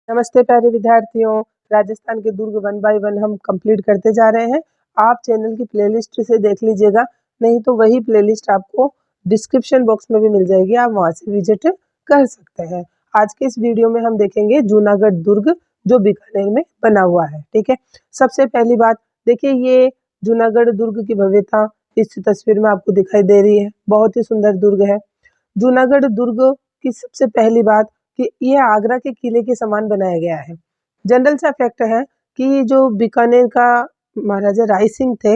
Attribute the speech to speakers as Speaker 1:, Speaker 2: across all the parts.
Speaker 1: नमस्ते प्यारे विद्यार्थियों। राजस्थान के दुर्ग 1 बाय 1 हम कंप्लीट करते जा रहे हैं। आप चैनल की प्लेलिस्ट से देख लीजिएगा, नहीं तो वही प्लेलिस्ट आपको डिस्क्रिप्शन बॉक्स में भी मिल जाएगी, आप वहां से विजिट कर सकते हैं। आज के इस वीडियो में हम देखेंगे जूनागढ़ दुर्ग जो बीकानेर में बना हुआ है। ठीक है, सबसे पहली बात देखिए, ये जूनागढ़ दुर्ग की भव्यता इस तस्वीर में आपको दिखाई दे रही है। बहुत ही सुंदर दुर्ग है। जूनागढ़ दुर्ग की सबसे पहली बात कि ये आगरा के किले के समान बनाया गया है। जनरल सा फैक्ट है कि जो बीकानेर का महाराजा राय सिंह थे,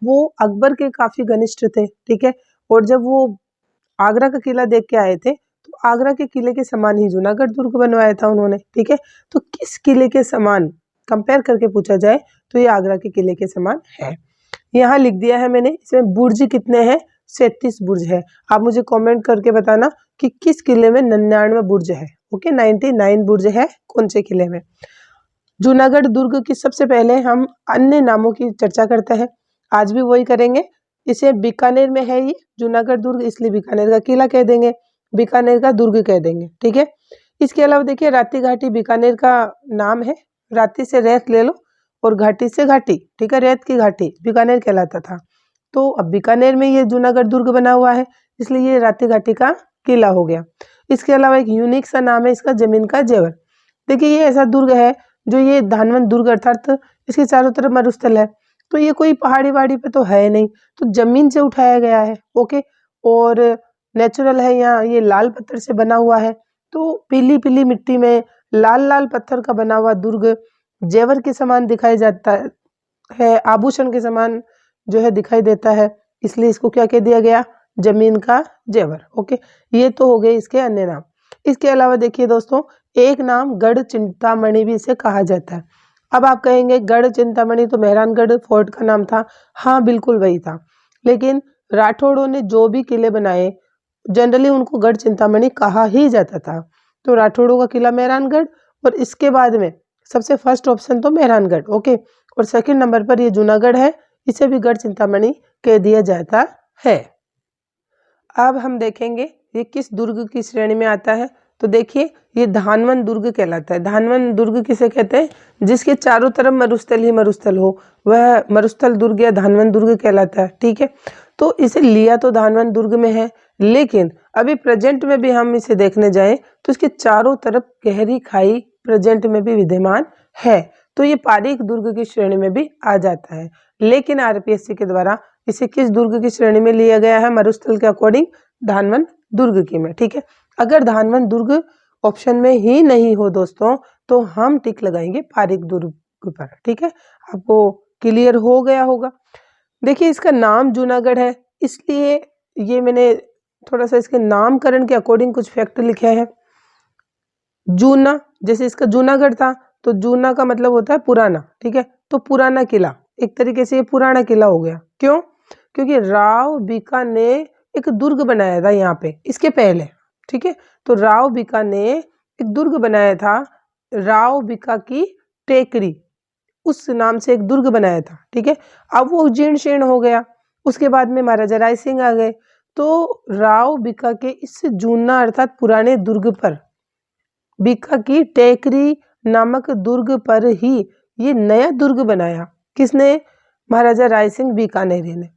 Speaker 1: वो अकबर के काफी घनिष्ठ थे। ठीक है, और जब वो आगरा का किला देख के आए थे, तो आगरा के किले के समान ही जूनागढ़ दुर्ग बनवाया था उन्होंने। ठीक है, तो किस किले के समान कंपेयर करके पूछा जाए तो ये आगरा के किले के समान है। यहाँ लिख दिया है मैंने, इसमें बुर्ज कितने हैं? 37 बुर्ज है। आप मुझे कमेंट करके बताना कि किस किले में 99 बुर्ज है। ओके, 99 बुर्ज है कौन से किले में। जूनागढ़ दुर्ग की सबसे पहले हम अन्य नामों की चर्चा करते हैं, आज भी वही करेंगे। इसे बीकानेर में है ये जूनागढ़ दुर्ग, इसलिए बीकानेर का किला कह देंगे, बीकानेर का दुर्ग कह देंगे। ठीक है, इसके अलावा देखिए राती घाटी बीकानेर का नाम है। राती से रेत ले लो और घाटी से घाटी, ठीक है, रेत की घाटी बीकानेर कहलाता था। तो अब बीकानेर में ये जूनागढ़ दुर्ग बना हुआ है, इसलिए ये राती घाटी का किला हो गया। इसके अलावा एक यूनिक सा नाम है इसका, जमीन का जेवर। देखिए ये ऐसा दुर्ग है जो ये धानवंत दुर्ग अर्थात इसके चारों तरफ मरुस्थल है, तो ये कोई पहाड़ी वहाड़ी पे तो है नहीं, तो जमीन से उठाया गया है। ओके, और नेचुरल है, यहाँ ये लाल पत्थर से बना हुआ है। तो पीली पीली मिट्टी में लाल लाल पत्थर का बना हुआ दुर्ग जेवर के समान दिखाई जाता है, आभूषण के समान जो है दिखाई देता है, इसलिए इसको क्या कह दिया गया? जमीन का जेवर। ओके, ये तो हो गए इसके अन्य नाम। इसके अलावा देखिए दोस्तों, एक नाम गढ़ चिंतामणि भी इसे कहा जाता है। अब आप कहेंगे गढ़ चिंतामणि तो मेहरानगढ़ फोर्ट का नाम था। हाँ बिल्कुल वही था, लेकिन राठौड़ों ने जो भी किले बनाए जनरली उनको गढ़ चिंतामणि कहा ही जाता था। तो राठौड़ों का किला मेहरानगढ़, और इसके बाद में सबसे फर्स्ट ऑप्शन तो मेहरानगढ़। ओके, और सेकंड नंबर पर ये जूनागढ़ है, इसे भी गढ़ चिंतामणि कह दिया जाता है। अब हम देखेंगे ये किस दुर्ग की श्रेणी में आता है। तो देखिए ये धानवंत दुर्ग कहलाता है। धानवंत दुर्ग किसे कहते हैं? जिसके चारों तरफ मरुस्थल ही मरुस्थल हो, वह मरुस्थल दुर्ग या धानवंत दुर्ग कहलाता है। ठीक है, तो इसे लिया तो धानवंत दुर्ग में है, लेकिन अभी प्रेजेंट में भी हम इसे देखने जाएं तो इसके चारों तरफ गहरी खाई प्रेजेंट में भी विद्यमान है, तो ये पारीक दुर्ग की श्रेणी में भी आ जाता है। लेकिन आरपीएससी के द्वारा इसे किस दुर्ग की श्रेणी में लिया गया है? मरुस्थल के अकॉर्डिंग धानवंत दुर्ग की में। ठीक है, अगर धानवंत दुर्ग ऑप्शन में ही नहीं हो दोस्तों, तो हम टिक लगाएंगे पारीक दुर्ग पर। ठीक है, आपको क्लियर हो गया होगा। देखिए इसका नाम जूनागढ़ है, इसलिए ये मैंने थोड़ा सा इसके नामकरण के अकॉर्डिंग कुछ फैक्ट लिखे हैं। जूना, जैसे इसका जूनागढ़ था तो जूना का मतलब होता है पुराना। ठीक है, तो पुराना किला, एक तरीके से ये पुराना किला हो गया। क्यों? क्योंकि राव बीका ने एक दुर्ग बनाया था यहाँ पे इसके पहले। ठीक है, तो राव बीका ने एक दुर्ग बनाया था, राव बीका की टेकरी, उस नाम से एक दुर्ग बनाया था। ठीक है, अब वो जीर्ण शीर्ण हो गया, उसके बाद में महाराजा राय सिंह आ गए, तो राव बीका के इस जूना अर्थात पुराने दुर्ग पर, बीका की टेकरी नामक दुर्ग पर ही ये नया दुर्ग बनाया। किसने? महाराजा राय सिंह बीकानेरी ने।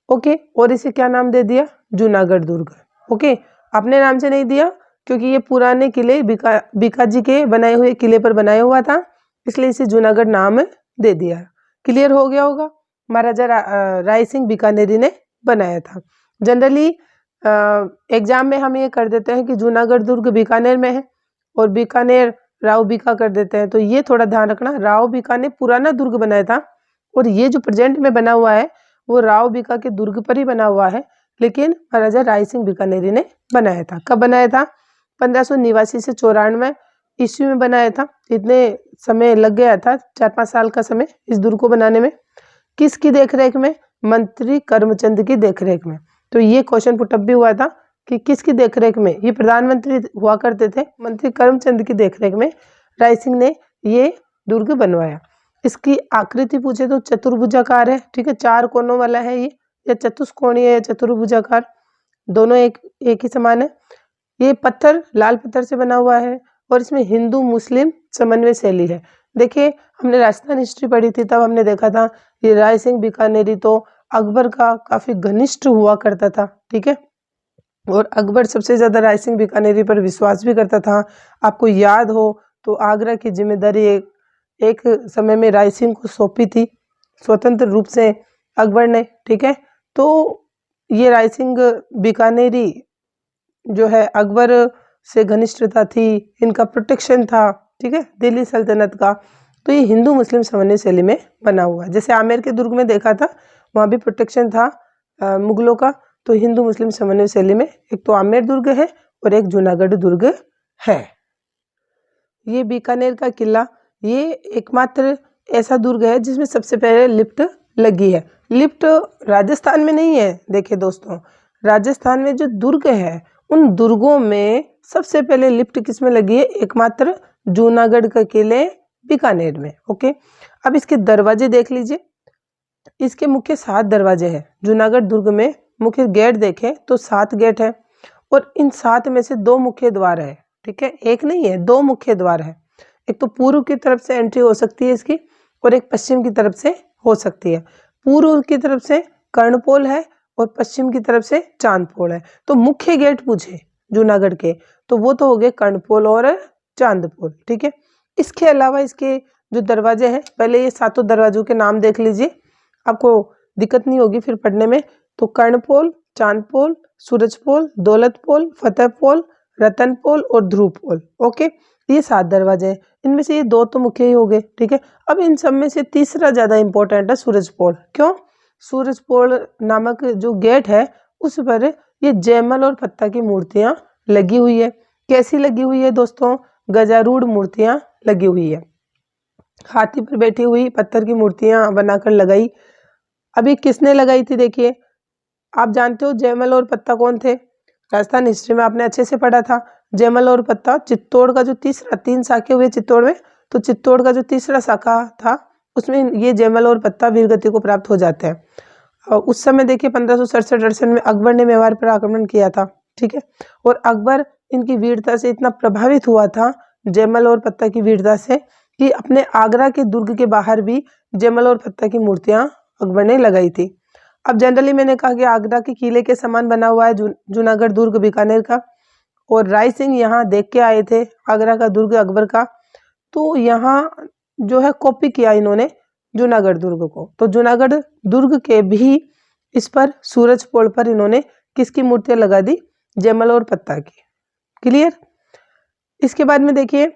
Speaker 1: ओके, और इसे क्या नाम दे दिया? जूनागढ़ दुर्ग। ओके, अपने नाम से नहीं दिया क्योंकि ये पुराने किले बीका जी के बनाए हुए किले पर बनाया हुआ था, इसलिए इसे जूनागढ़ नाम दे दिया। क्लियर हो गया होगा? महाराजा राय सिंह बीकानेरी ने बनाया था। जनरली एग्जाम में हम ये कर देते हैं कि जूनागढ़ दुर्ग बीकानेर में है और बीकानेर राव बीका कर देते हैं, तो ये थोड़ा ध्यान रखना। राव बीका ने पुराना दुर्ग बनाया था और ये जो प्रेजेंट में बना हुआ है वो राव बीका के दुर्ग पर ही बना हुआ है, लेकिन महाराजा राय सिंह बीकानेरी ने बनाया था। कब बनाया था? 1589 से 94 ईस्वी में बनाया था। इतने समय लग गया था, 4-5 साल का समय इस दुर्ग को बनाने में। किसकी देखरेख में? मंत्री करमचंद की देखरेख में। तो ये क्वेश्चन पुटअप भी हुआ था कि किसकी देखरेख में? ये प्रधानमंत्री हुआ करते थे, मंत्री करमचंद की देखरेख में राय सिंह ने ये दुर्ग बनवाया। इसकी आकृति पूछे तो चतुर्भुजाकार है। ठीक है, 4 कोनों वाला है ये, या चतुष्कोणीय या चतुर्भुजाकार, दोनों एक ही समान है। ये पत्थर लाल पत्थर से बना हुआ है और इसमें हिंदू मुस्लिम समन्वय शैली है। देखिए हमने राजस्थान हिस्ट्री पढ़ी थी, तब हमने देखा था ये राय सिंह बीकानेरी तो अकबर का काफी घनिष्ठ हुआ करता था, ठीक है, और अकबर सबसे ज्यादा राय सिंह बीकानेरी पर विश्वास भी करता था। आपको याद हो तो आगरा की जिम्मेदारी एक समय में राय सिंह को सौंपी थी स्वतंत्र रूप से अकबर ने, ठीक है। तो ये राय सिंह बीकानेरी जो है अकबर से घनिष्ठता थी, इनका प्रोटेक्शन था, ठीक है, दिल्ली सल्तनत का। तो ये हिंदू मुस्लिम समन्वय शैली में बना हुआ है। जैसे आमेर के दुर्ग में देखा था, वहाँ भी प्रोटेक्शन था मुगलों का। तो हिंदू मुस्लिम समन्वय शैली में एक तो आमेर दुर्ग है और एक जूनागढ़ दुर्ग है। ये बीकानेर का किला ये एकमात्र ऐसा दुर्ग है जिसमें सबसे पहले लिफ्ट लगी है। लिफ्ट राजस्थान में नहीं है। देखिए दोस्तों, राजस्थान में जो दुर्ग है उन दुर्गों में सबसे पहले लिफ्ट किसमें लगी है? एकमात्र जूनागढ़ के किले बीकानेर में। ओके, अब इसके दरवाजे देख लीजिए। इसके मुख्य 7 दरवाजे हैं। जूनागढ़ दुर्ग में मुख्य गेट देखें तो 7 गेट है और इन 7 में से 2 मुख्य द्वार है, ठीक है, एक नहीं है, 2 मुख्य द्वार है। एक तो पूर्व की तरफ से एंट्री हो सकती है इसकी और एक पश्चिम की तरफ से हो सकती है। पूर्व की तरफ से कर्णपोल है और पश्चिम की तरफ से चांदपोल है। तो मुख्य गेट पूछे जूनागढ़ के तो वो तो हो गए कर्णपोल और चांदपोल, ठीक है। इसके अलावा इसके जो दरवाजे हैं, पहले ये 7 दरवाजों के नाम देख लीजिए, आपको दिक्कत नहीं होगी फिर पढ़ने में। तो कर्णपोल, चांदपोल, सूरजपोल, दौलतपोल, फतेहपोल, रतनपोल और ध्रुवपोल। ओके, ये 7 दरवाजे हैं। इनमें से ये 2 तो मुख्य ही हो गए, ठीक है। अब इन सब में से तीसरा ज्यादा इंपॉर्टेंट है, सूरजपोल। क्यों? सूरजपोल नामक जो गेट है उस पर ये जयमल और पत्ता की मूर्तियां लगी हुई है। कैसी लगी हुई है दोस्तों? गजारूढ़ मूर्तियां लगी हुई है। हाथी पर बैठी हुई पत्थर की मूर्तियां बनाकर लगाई। अभी किसने लगाई थी? देखिए, आप जानते हो जयमल और पत्ता कौन थे? राजस्थान हिस्ट्री में आपने अच्छे से पढ़ा था। जयमल और पत्ता चित्तौड़ का जो तीसरा, 3 शाखे हुए चित्तौड़ में, तो चित्तौड़ का जो तीसरा शाखा था उसमें ये जयमल और पत्ता वीरगति को प्राप्त हो जाते हैं। और उस समय देखिए 1567-68 में अकबर ने मेवाड़ पर आक्रमण किया था, ठीक है, और अकबर इनकी वीरता से इतना प्रभावित हुआ था, जयमल और पत्ता की वीरता से, कि अपने आगरा के दुर्ग के बाहर भी जयमल और पत्ता की मूर्तियां अकबर ने लगाई थी। अब जनरली मैंने कहा कि आगरा के किले के समान बना हुआ है जूनागढ़ दुर्ग बीकानेर का, और राय सिंह यहाँ देख के आए थे आगरा का दुर्ग अकबर का, तो यहाँ जो है कॉपी किया इन्होंने जूनागढ़ दुर्ग को। तो जूनागढ़ दुर्ग के भी इस पर सूरजपोल पर इन्होंने किसकी मूर्तियां लगा दी? जयमल और पत्ता की। क्लियर? इसके बाद में देखिए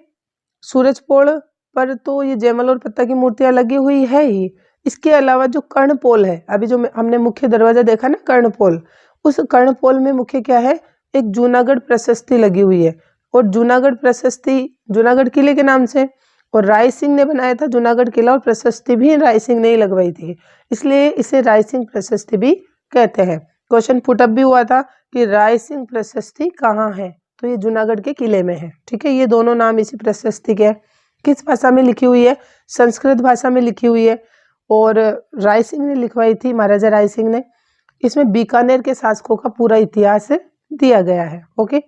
Speaker 1: सूरजपोल पर तो ये जयमल और पत्ता की मूर्तियां लगी हुई है ही। इसके अलावा जो कर्णपोल है, अभी जो हमने मुख्य दरवाजा देखा ना कर्णपोल, उस कर्णपोल में मुख्य क्या है? एक जूनागढ़ प्रशस्ति लगी हुई है। और जूनागढ़ प्रशस्ति जूनागढ़ किले के नाम से, और राय सिंह ने बनाया था जूनागढ़ किला, और प्रशस्ति भी राय सिंह ने ही लगवाई थी, इसलिए इसे राय सिंह प्रशस्ति भी कहते हैं। क्वेश्चन पुटअप भी हुआ था कि राय सिंह प्रशस्ति कहाँ है? तो ये जूनागढ़ के किले में है, ठीक है। ये दोनों नाम इसी प्रशस्ति के हैं। किस भाषा में लिखी हुई है? संस्कृत भाषा में लिखी हुई है, और राय सिंह ने लिखवाई थी, महाराजा राय सिंह ने। इसमें बीकानेर के शासकों का पूरा इतिहास दिया गया है। ओके,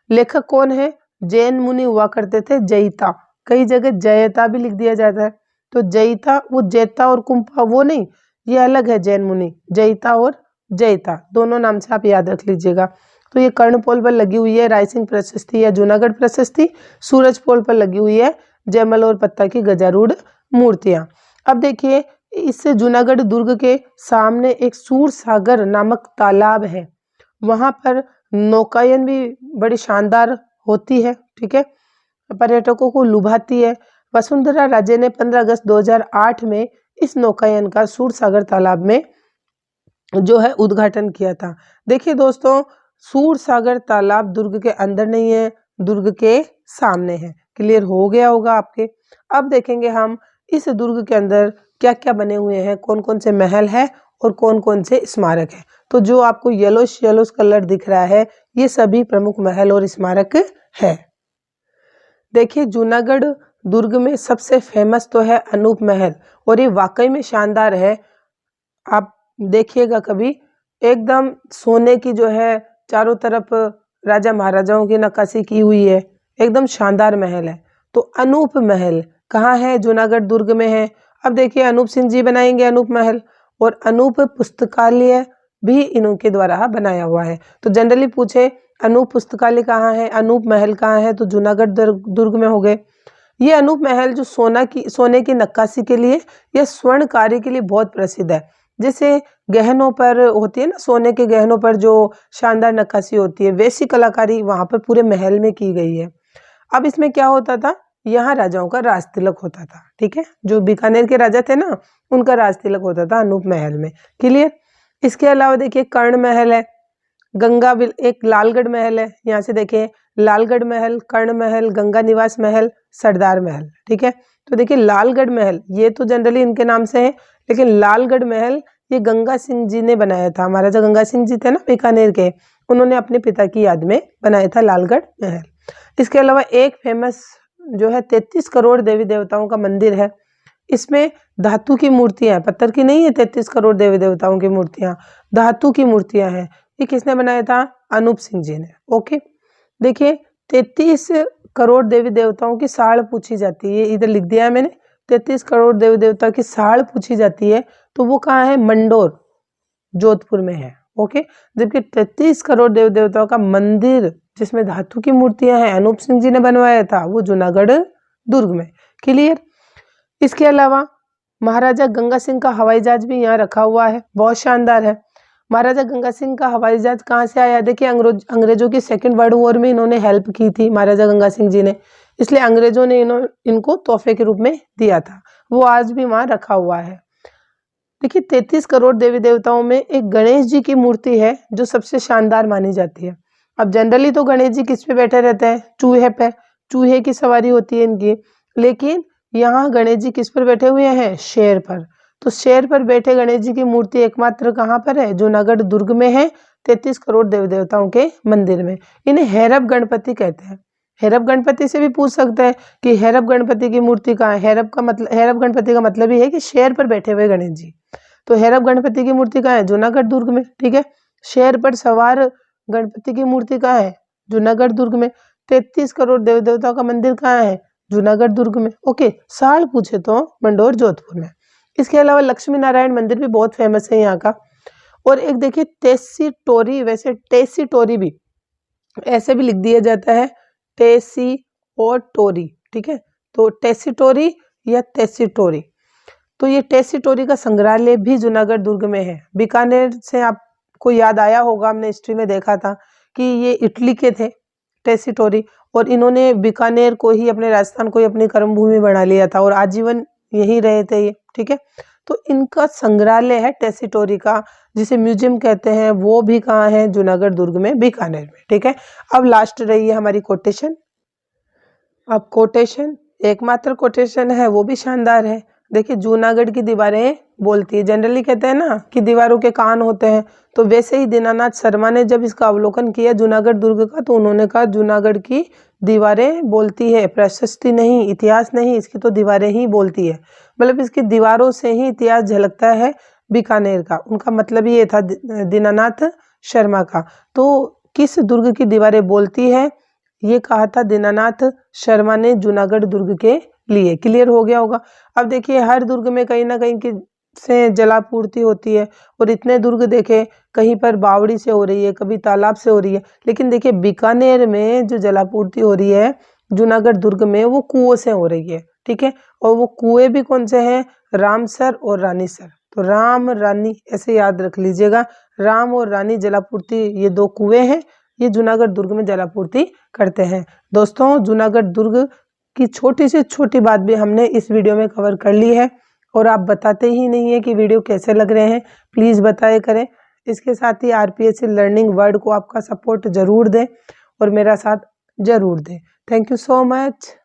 Speaker 1: लेखक कौन है? जैन मुनि हुआ करते थे, जयिता। कई जगह जयता भी लिख दिया जाता है, तो जयिता, वो जैता और कुंभा वो नहीं, ये अलग है जैन मुनि। जयिता और जयता दोनों नाम से आप याद रख लीजिएगा। तो ये कर्णपोल पर लगी हुई है राय सिंह प्रशस्ति या जूनागढ़ प्रशस्ति। सूरजपोल पर लगी हुई है जयमल और पत्ता की गजारूढ़ मूर्तियां। अब देखिए, इस जूनागढ़ दुर्ग के सामने एक सूर सागर नामक तालाब है। वहां पर नौकायन भी बड़ी शानदार होती है, ठीक है, पर्यटकों को लुभाती है। वसुंधरा राजे ने 15 अगस्त 2008 में इस नौकायन का सूर सागर तालाब में जो है उद्घाटन किया था। देखिए दोस्तों, सूर सागर तालाब दुर्ग के अंदर नहीं है, दुर्ग के सामने है। क्लियर हो गया होगा आपके। अब देखेंगे हम इस दुर्ग के अंदर क्या क्या बने हुए हैं, कौन कौन से महल है और कौन कौन से स्मारक है। तो जो आपको येलो कलर दिख रहा है, ये सभी प्रमुख महल और स्मारक है। देखिए, जूनागढ़ दुर्ग में सबसे फेमस तो है अनूप महल, और ये वाकई में शानदार है। आप देखिएगा कभी, एकदम सोने की जो है चारों तरफ राजा महाराजाओं की नक्काशी की हुई है, एकदम शानदार महल है। तो अनूप महल कहाँ है? जूनागढ़ दुर्ग में है। अब देखिए अनूप सिंह जी बनाएंगे अनूप महल, और अनूप पुस्तकालय भी इनके द्वारा बनाया हुआ है। तो जनरली पूछे अनूप पुस्तकालय कहाँ है, अनूप महल कहाँ है, तो जूनागढ़ दुर्ग में हो गए। ये अनूप महल जो सोने की नक्काशी के लिए या स्वर्ण कार्य के लिए बहुत प्रसिद्ध है। जैसे गहनों पर होती है ना, सोने के गहनों पर जो शानदार नक्काशी होती है, वैसी कलाकारी वहां पर पूरे महल में की गई है। अब इसमें क्या होता था, यहाँ राजाओं का राज तिलक होता था। ठीक है, जो बीकानेर के राजा थे ना, उनका राज तिलक होता था अनूप महल में। क्लियर। इसके अलावा देखिए कर्ण महल है, एक लालगढ़ महल है। यहाँ से देखिए लालगढ़ महल, कर्ण महल, गंगा निवास महल, सरदार महल। ठीक है, तो देखिए लालगढ़ महल ये तो जनरली इनके नाम से है, लेकिन लालगढ़ महल ये गंगा सिंह जी ने बनाया था। महाराजा गंगा सिंह जी थे ना बीकानेर के, उन्होंने अपने पिता की याद में बनाया था लालगढ़ महल। इसके अलावा एक फेमस जो है 33 करोड़ देवी देवताओं का मंदिर है। इसमें धातु की मूर्तियां, पत्थर की नहीं है। 33 करोड़ देवी देवताओं की मूर्तियां धातु की मूर्तियां हैं। ये किसने बनाया था? अनूप सिंह जी ने। ओके, देखिए 33 करोड़ देवी देवताओं की साड़ पूछी जाती है, इधर लिख दिया है मैंने। 33 करोड़ देवी देवताओं की साड़ पूछी जाती है, तो वो कहाँ है? मंडोर, जोधपुर में है। ओके, जबकि 33 करोड़ देवी देवताओं का मंदिर जिसमें धातु की मूर्तियां हैं, अनूप सिंह जी ने बनवाया था, वो जूनागढ़ दुर्ग में। क्लियर। इसके अलावा महाराजा गंगा सिंह का हवाई जहाज भी यहाँ रखा हुआ है, बहुत शानदार है। महाराजा गंगा सिंह का हवाई जहाज कहाँ से आया? देखिए अंग्रेजों की सेकेंड वर्ल्ड वॉर में इन्होंने हेल्प की थी महाराजा गंगा सिंह जी ने, इसलिए अंग्रेजों ने इनको तोहफे के रूप में दिया था। वो आज भी वहाँ रखा हुआ है। देखिए 33 करोड़ देवी देवताओं में एक गणेश जी की मूर्ति है जो सबसे शानदार मानी जाती है। अब जनरली तो गणेश जी किस पे बैठे रहते हैं? चूहे पे, चूहे की सवारी होती है इनकी, लेकिन यहाँ गणेश जी किस पर बैठे हुए हैं? शेर पर। तो शेर पर बैठे गणेश जी की मूर्ति एकमात्र कहाँ पर है? जूनागढ़ दुर्ग में है, 33 करोड़ देवी देवताओं के मंदिर में। इन्हें हैरब गणपति कहते हैं। हैरब गणपति से भी पूछ सकते हैं कि हैरब गणपति की मूर्ति कहाँ है। हैरब गणपति का मतलब ही है कि शेर पर बैठे हुए गणेश जी। तो हैरब गणपति की मूर्ति कहाँ है? जूनागढ़ दुर्ग में। ठीक है, शेर पर सवार गणपति की मूर्ति कहाँ है? जूनागढ़ दुर्ग में। 33 करोड़ देवी देवताओं का मंदिर कहाँ है? जूनागढ़ दुर्ग में। ओके, साल पूछे तो मंडोर, जोधपुर में। इसके अलावा लक्ष्मी नारायण मंदिर भी बहुत फेमस है यहाँ का। और एक देखिए टेसी टोरी, वैसे टेसी टोरी भी ऐसे भी लिख दिया जाता है, टेसी और टोरी। ठीक है, तो टेसी टोरी या टेसी टोरी। तो ये टेसी टोरी का संग्रहालय भी जूनागढ़ दुर्ग में है। बीकानेर से आपको याद आया होगा, हमने हिस्ट्री में देखा था कि ये इटली के थे टेसी टोरी, और इन्होंने बीकानेर को ही, अपने राजस्थान को ही अपनी कर्मभूमि बना लिया था और आजीवन यहीं रहे थे ये। ठीक है, तो इनका संग्रहालय है टेसी टोरी का, जिसे म्यूजियम कहते हैं, वो भी कहाँ है? जूनागढ़ दुर्ग में, बीकानेर में। ठीक है, अब लास्ट रही है हमारी कोटेशन। अब कोटेशन, एकमात्र कोटेशन है, वो भी शानदार है। देखिए जूनागढ़ की दीवारें बोलती है। जनरली कहते हैं ना कि दीवारों के कान होते हैं, तो वैसे ही दीनानाथ शर्मा ने जब इसका अवलोकन किया जूनागढ़ दुर्ग का, तो उन्होंने कहा जूनागढ़ की दीवारें बोलती है, प्रशस्ति नहीं, इतिहास नहीं, इसकी तो दीवारें ही बोलती है। मतलब इसकी दीवारों से ही इतिहास झलकता है बीकानेर का। उनका मतलब ये था दीनानाथ शर्मा का। तो किस दुर्ग की दीवारें बोलती है, ये कहा था दीनानाथ शर्मा ने जूनागढ़ दुर्ग के लिए। क्लियर हो गया होगा। अब देखिए हर दुर्ग में कहीं ना कहीं की से जलापूर्ति होती है, और इतने दुर्ग देखे, कहीं पर बावड़ी से हो रही है, कभी तालाब से हो रही है, लेकिन देखिए बीकानेर में जो जलापूर्ति हो रही है जूनागढ़ दुर्ग में, वो कुओं से हो रही है। ठीक है, और वो कुएं भी कौन से हैं? रामसर और रानीसर। तो राम रानी ऐसे याद रख लीजिएगा, राम और रानी जलापूर्ति, ये दो कुएं हैं, ये जूनागढ़ दुर्ग में जलापूर्ति करते हैं। दोस्तों जूनागढ़ दुर्ग की छोटी से छोटी बात भी हमने इस वीडियो में कवर कर ली है, और आप बताते ही नहीं है कि वीडियो कैसे लग रहे हैं, प्लीज़ बताया करें। इसके साथ ही आरपीएससी लर्निंग वर्ल्ड को आपका सपोर्ट जरूर दें और मेरा साथ जरूर दें। Thank you so much.